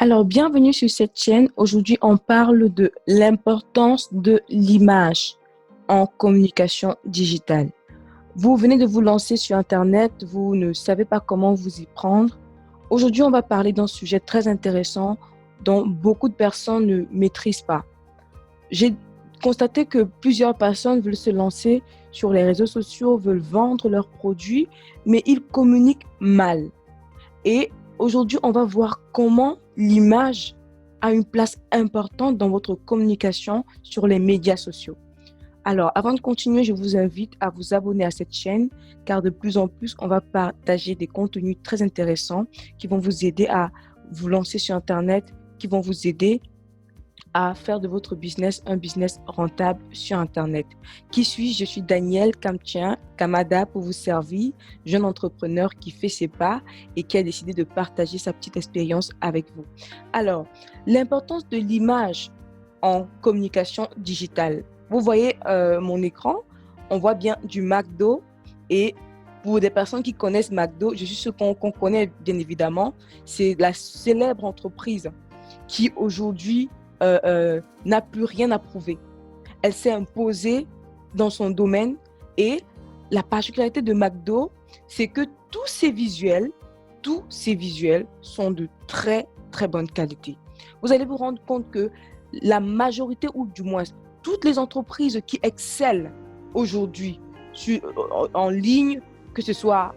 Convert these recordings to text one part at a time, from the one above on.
Alors, bienvenue sur cette chaîne. Aujourd'hui, on parle de l'importance de l'image en communication digitale. Vous venez de vous lancer sur Internet, vous ne savez pas comment vous y prendre. Aujourd'hui, on va parler d'un sujet très intéressant dont beaucoup de personnes ne maîtrisent pas. J'ai constaté que plusieurs personnes veulent se lancer sur les réseaux sociaux, veulent vendre leurs produits, mais ils communiquent mal. Et aujourd'hui, on va voir comment l'image a une place importante dans votre communication sur les médias sociaux. Alors, avant de continuer, je vous invite à vous abonner à cette chaîne car de plus en plus, on va partager des contenus très intéressants qui vont vous aider à vous lancer sur Internet, qui vont vous aider à faire de votre business un business rentable sur Internet. Qui suis-je? Je suis Danielle Kamada pour vous servir, jeune entrepreneur qui fait ses pas et qui a décidé de partager sa petite expérience avec vous. Alors, l'importance de l'image en communication digitale. Vous voyez mon écran, on voit bien du McDo et pour des personnes qui connaissent McDo, je suis sûr qu'on connaît bien évidemment, c'est la célèbre entreprise qui aujourd'hui n'a plus rien à prouver. Elle s'est imposée dans son domaine et la particularité de McDo, c'est que tous ces visuels sont de très, très bonne qualité. Vous allez vous rendre compte que la majorité, ou du moins toutes les entreprises qui excellent aujourd'hui en ligne, que ce soit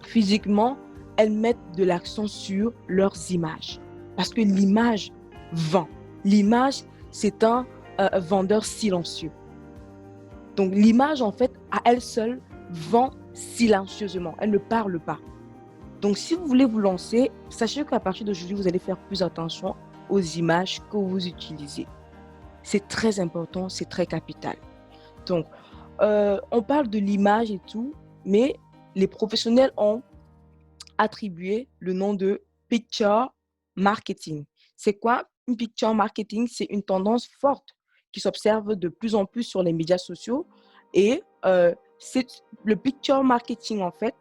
physiquement, elles mettent de l'accent sur leurs images. Parce que l'image vend. L'image, c'est un vendeur silencieux. Donc, l'image, en fait, à elle seule, vend silencieusement. Elle ne parle pas. Donc, si vous voulez vous lancer, sachez qu'à partir d'aujourd'hui, vous allez faire plus attention aux images que vous utilisez. C'est très important, c'est très capital. Donc, on parle de l'image et tout, mais les professionnels ont attribué le nom de picture marketing. C'est quoi une picture marketing? C'est une tendance forte qui s'observe de plus en plus sur les médias sociaux et le picture marketing en fait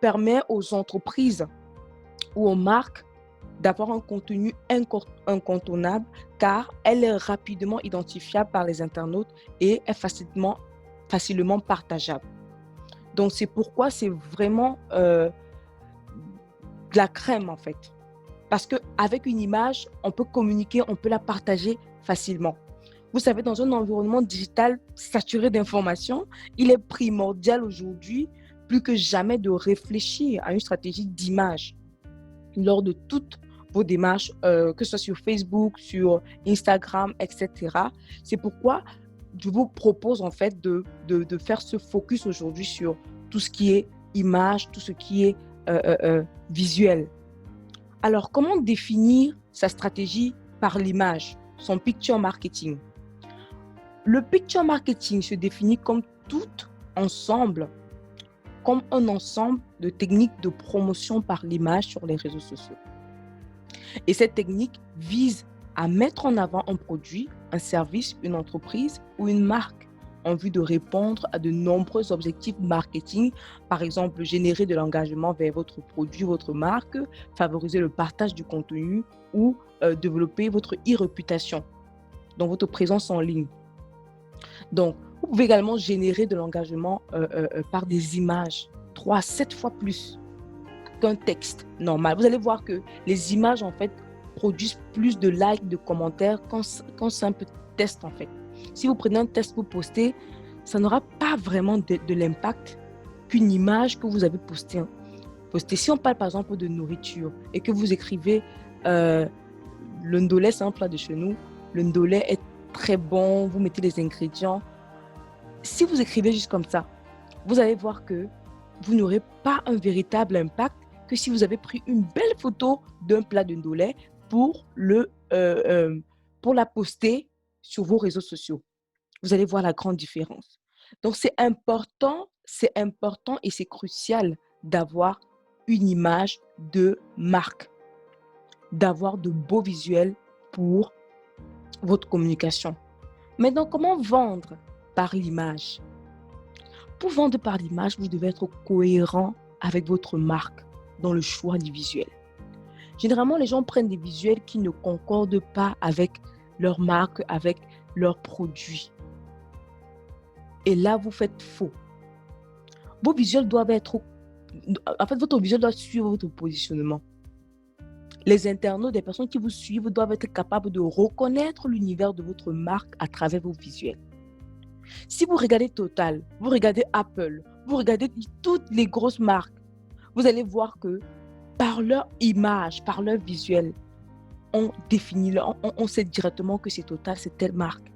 permet aux entreprises ou aux marques d'avoir un contenu incontournable car elle est rapidement identifiable par les internautes et est facilement partageable. Donc, c'est pourquoi c'est vraiment de la crème, en fait. Parce qu'avec une image, on peut communiquer, on peut la partager facilement. Vous savez, dans un environnement digital saturé d'informations, il est primordial aujourd'hui, plus que jamais, de réfléchir à une stratégie d'image lors de toutes vos démarches, que ce soit sur Facebook, sur Instagram, etc. C'est pourquoi je vous propose en fait de faire ce focus aujourd'hui sur tout ce qui est image, tout ce qui est visuel. Alors, comment définir sa stratégie par l'image, son picture marketing? Le picture marketing se définit comme un ensemble de techniques de promotion par l'image sur les réseaux sociaux. Et cette technique vise à mettre en avant un produit, un service, une entreprise ou une marque en vue de répondre à de nombreux objectifs marketing, par exemple générer de l'engagement vers votre produit, votre marque, favoriser le partage du contenu ou développer votre e-réputation dans votre présence en ligne. Donc, vous pouvez également générer de l'engagement par des images, 3 à 7 fois plus qu'un texte normal. Vous allez voir que les images, en fait, produisent plus de likes, de commentaires qu'un simple test, en fait. Si vous prenez un test pour poster, ça n'aura pas vraiment de l'impact qu'une image que vous avez postée. Si on parle, par exemple, de nourriture et que vous écrivez le ndolé, c'est un plat de chez nous, le ndolé est très bon, vous mettez les ingrédients. Si vous écrivez juste comme ça, vous allez voir que vous n'aurez pas un véritable impact que si vous avez pris une belle photo d'un plat de ndolé pour la poster sur vos réseaux sociaux. Vous allez voir la grande différence. Donc, c'est important et c'est crucial d'avoir une image de marque, d'avoir de beaux visuels pour votre communication. Maintenant, comment vendre par l'image? Pour vendre par l'image, vous devez être cohérent avec votre marque dans le choix du visuel. Généralement, les gens prennent des visuels qui ne concordent pas avec leur marque, avec leurs produits. Et là, vous faites faux. Vos visuels doivent être... En fait, votre visuel doit suivre votre positionnement. Les internautes, les personnes qui vous suivent doivent être capables de reconnaître l'univers de votre marque à travers vos visuels. Si vous regardez Total, vous regardez Apple, vous regardez toutes les grosses marques, vous allez voir que par leur image, par leur visuel, on sait directement que c'est Total, c'est telle marque.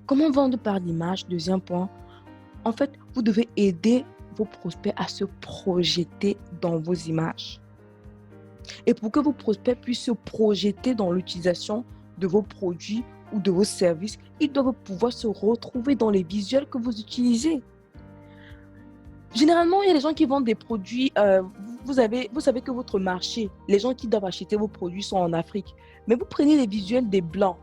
Comment vendre par l'image? Deuxième point. En fait, vous devez aider vos prospects à se projeter dans vos images. Et pour que vos prospects puissent se projeter dans l'utilisation de vos produits ou de vos services, ils doivent pouvoir se retrouver dans les visuels que vous utilisez. Généralement, il y a des gens qui vendent des produits. Vous savez que votre marché, les gens qui doivent acheter vos produits sont en Afrique. Mais vous prenez les visuels des Blancs.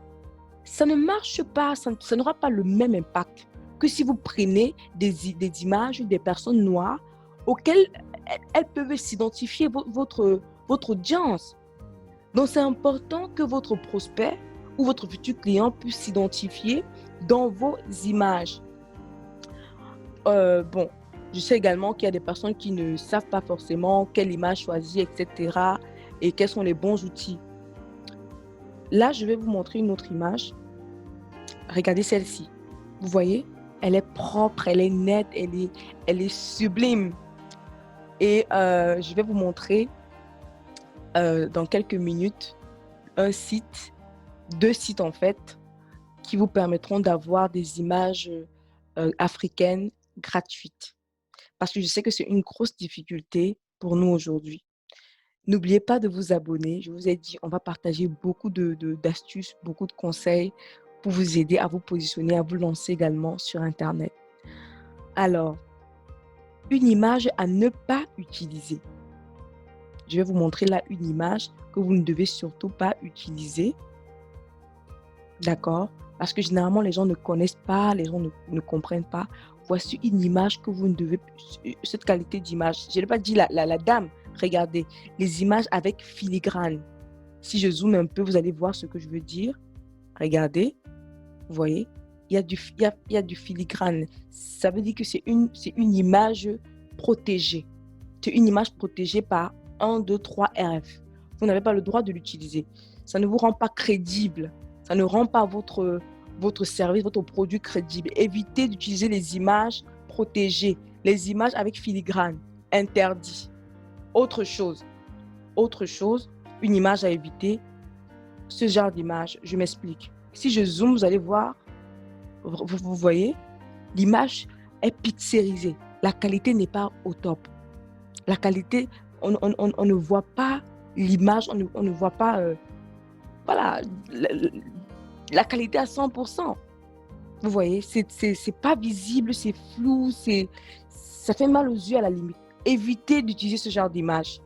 Ça ne marche pas, ça n'aura pas le même impact que si vous prenez des images des personnes noires auxquelles elles peuvent s'identifier, votre audience. Donc, c'est important que votre prospect ou votre futur client puisse s'identifier dans vos images. Bon, je sais également qu'il y a des personnes qui ne savent pas forcément quelle image choisir, etc. et quels sont les bons outils. Là, je vais vous montrer une autre image. Regardez celle-ci. Vous voyez, elle est propre, elle est nette, elle est sublime. Et je vais vous montrer dans quelques minutes deux sites en fait, qui vous permettront d'avoir des images africaines gratuites. Parce que je sais que c'est une grosse difficulté pour nous aujourd'hui. N'oubliez pas de vous abonner. Je vous ai dit, on va partager beaucoup d'astuces, beaucoup de conseils pour vous aider à vous positionner, à vous lancer également sur Internet. Alors, une image à ne pas utiliser. Je vais vous montrer là une image que vous ne devez surtout pas utiliser. D'accord? Parce que généralement, les gens ne connaissent pas, les gens ne comprennent pas. Voici une image que vous ne devez... Cette qualité d'image. Je n'ai pas dit la dame. Regardez, les images avec filigrane. Si je zoome un peu, vous allez voir ce que je veux dire. Regardez. Vous voyez? Il y a du filigrane. Ça veut dire que c'est une image protégée. C'est une image protégée par 1, 2, 3 RF. Vous n'avez pas le droit de l'utiliser. Ça ne vous rend pas crédible. Ça ne rend pas votre service, votre produit crédible. Évitez d'utiliser les images protégées, les images avec filigrane, interdit. Autre chose, une image à éviter, ce genre d'image, je m'explique. Si je zoome, vous allez voir, vous voyez, l'image est pixelisée. La qualité n'est pas au top. La qualité, on ne voit pas l'image, on ne voit pas voilà, la qualité à 100%. Vous voyez, c'est pas visible, c'est flou, ça fait mal aux yeux à la limite. Évitez d'utiliser ce genre d'image.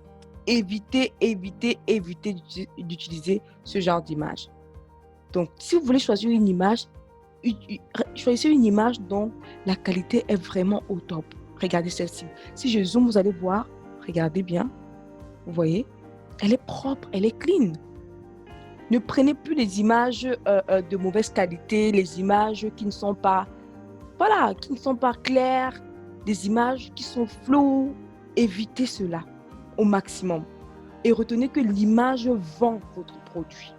Évitez d'utiliser ce genre d'image. Donc, si vous voulez choisir une image, choisissez une image dont la qualité est vraiment au top. Regardez celle-ci. Si je zoome, vous allez voir, regardez bien. Vous voyez, elle est propre, elle est clean. Ne prenez plus les images de mauvaise qualité, les images qui ne sont pas, voilà, qui ne sont pas claires, des images qui sont floues. Évitez cela au maximum. Et retenez que l'image vend votre produit.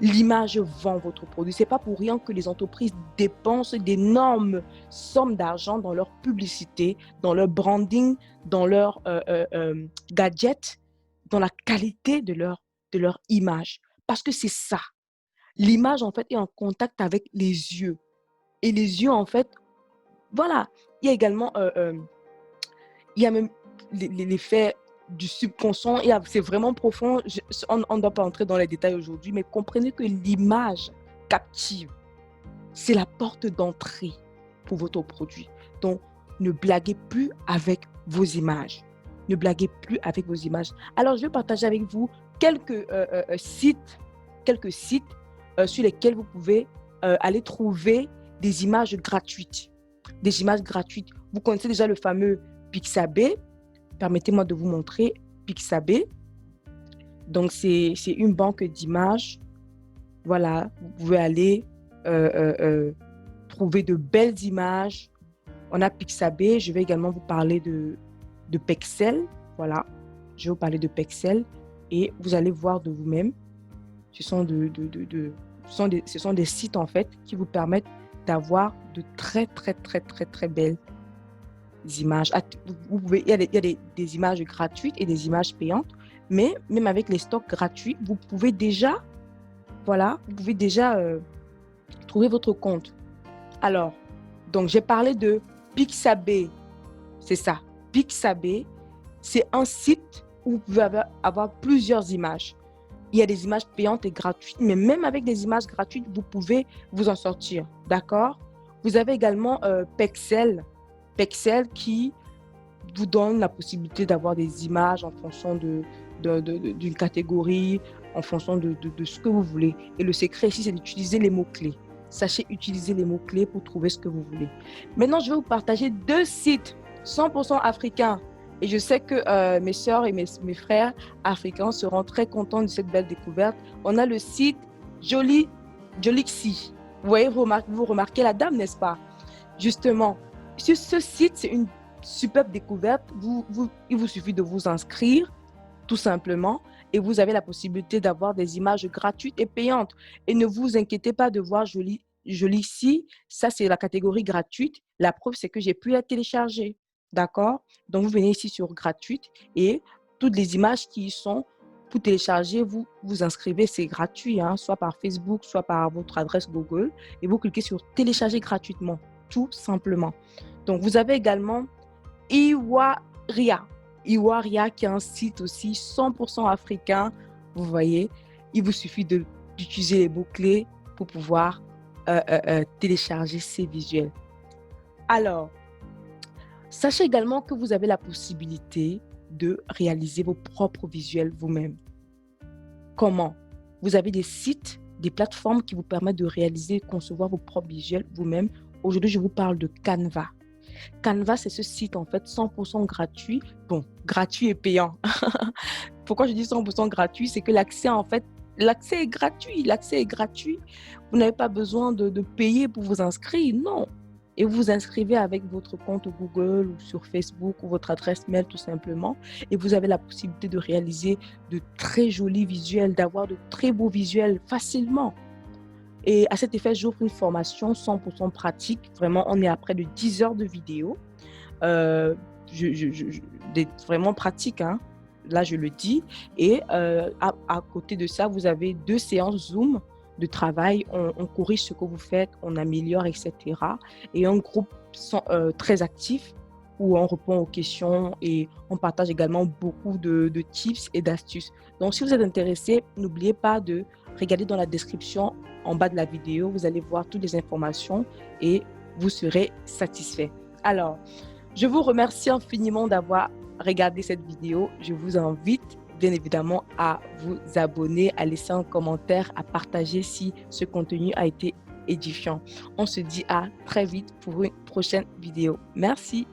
L'image vend votre produit. Ce n'est pas pour rien que les entreprises dépensent d'énormes sommes d'argent dans leur publicité, dans leur branding, dans leurs gadgets, dans la qualité de leur image. Parce que c'est ça. L'image, en fait, est en contact avec les yeux. Et les yeux, en fait, voilà. Il y a également, il y a même l'effet du subconscient. C'est vraiment profond. On ne doit pas entrer dans les détails aujourd'hui, mais comprenez que l'image captive, c'est la porte d'entrée pour votre produit. Donc, ne blaguez plus avec vos images. Ne blaguez plus avec vos images. Alors, je vais partager avec vous quelques sites sur lesquels vous pouvez aller trouver des images gratuites. Des images gratuites. Vous connaissez déjà le fameux Pixabay. Permettez-moi de vous montrer Pixabay. Donc, c'est une banque d'images. Voilà, vous pouvez aller trouver de belles images. On a Pixabay. Je vais également vous parler de Pexel. Voilà, je vais vous parler de Pexel et vous allez voir de vous-même. Ce sont ce sont des sites en fait qui vous permettent d'avoir de très, très, très, très, très belles images. Il y a des images gratuites et des images payantes, mais même avec les stocks gratuits, vous pouvez déjà, voilà, trouver votre compte. Alors, donc j'ai parlé de Pixabay, c'est ça. Pixabay, c'est un site où vous pouvez avoir plusieurs images. Il y a des images payantes et gratuites, mais même avec des images gratuites, vous pouvez vous en sortir, d'accord? Vous avez également Pexel. Pexel qui vous donne la possibilité d'avoir des images en fonction d'une catégorie, en fonction de ce que vous voulez. Et le secret ici, c'est d'utiliser les mots-clés. Sachez utiliser les mots-clés pour trouver ce que vous voulez. Maintenant, je vais vous partager 2 sites 100% africains. Et je sais que mes sœurs et mes frères africains seront très contents de cette belle découverte. On a le site Jolixy. Vous voyez, vous remarquez la dame, n'est-ce pas? Justement, sur ce site, c'est une superbe découverte. Il vous suffit de vous inscrire, tout simplement, et vous avez la possibilité d'avoir des images gratuites et payantes. Et ne vous inquiétez pas de voir Jolixy. Ça, c'est la catégorie gratuite. La preuve, c'est que j'ai pu la télécharger. D'accord? Donc, vous venez ici sur gratuite et toutes les images qui y sont, pour télécharger, vous vous inscrivez, c'est gratuit, hein, soit par Facebook, soit par votre adresse Google, et vous cliquez sur télécharger gratuitement, tout simplement. Donc, vous avez également Iwaria. Iwaria qui est un site aussi 100% africain. Vous voyez, il vous suffit d'utiliser les mots-clés pour pouvoir télécharger ces visuels. Alors, sachez également que vous avez la possibilité de réaliser vos propres visuels vous-même. Comment? Vous avez des sites, des plateformes qui vous permettent de réaliser et concevoir vos propres visuels vous-même. Aujourd'hui, je vous parle de Canva. Canva, c'est ce site en fait 100% gratuit. Bon, gratuit et payant. Pourquoi je dis 100% gratuit? C'est que l'accès est gratuit. L'accès est gratuit. Vous n'avez pas besoin de payer pour vous inscrire, non. Et vous vous inscrivez avec votre compte Google ou sur Facebook ou votre adresse mail tout simplement. Et vous avez la possibilité de réaliser de très jolis visuels, d'avoir de très beaux visuels facilement. Et à cet effet, j'offre une formation 100% pratique. Vraiment, on est à près de 10 heures de vidéo. Vraiment pratique, hein. Là, je le dis. Et à côté de ça, vous avez 2 séances Zoom de travail. On corrige ce que vous faites, on améliore, etc. Et un groupe très actif où on répond aux questions et on partage également beaucoup de tips et d'astuces. Donc, si vous êtes intéressé, n'oubliez pas de regarder dans la description en bas de la vidéo. Vous allez voir toutes les informations et vous serez satisfait. Alors, je vous remercie infiniment d'avoir regardé cette vidéo. Je vous invite bien évidemment à vous abonner, à laisser un commentaire, à partager si ce contenu a été édifiant. On se dit à très vite pour une prochaine vidéo. Merci.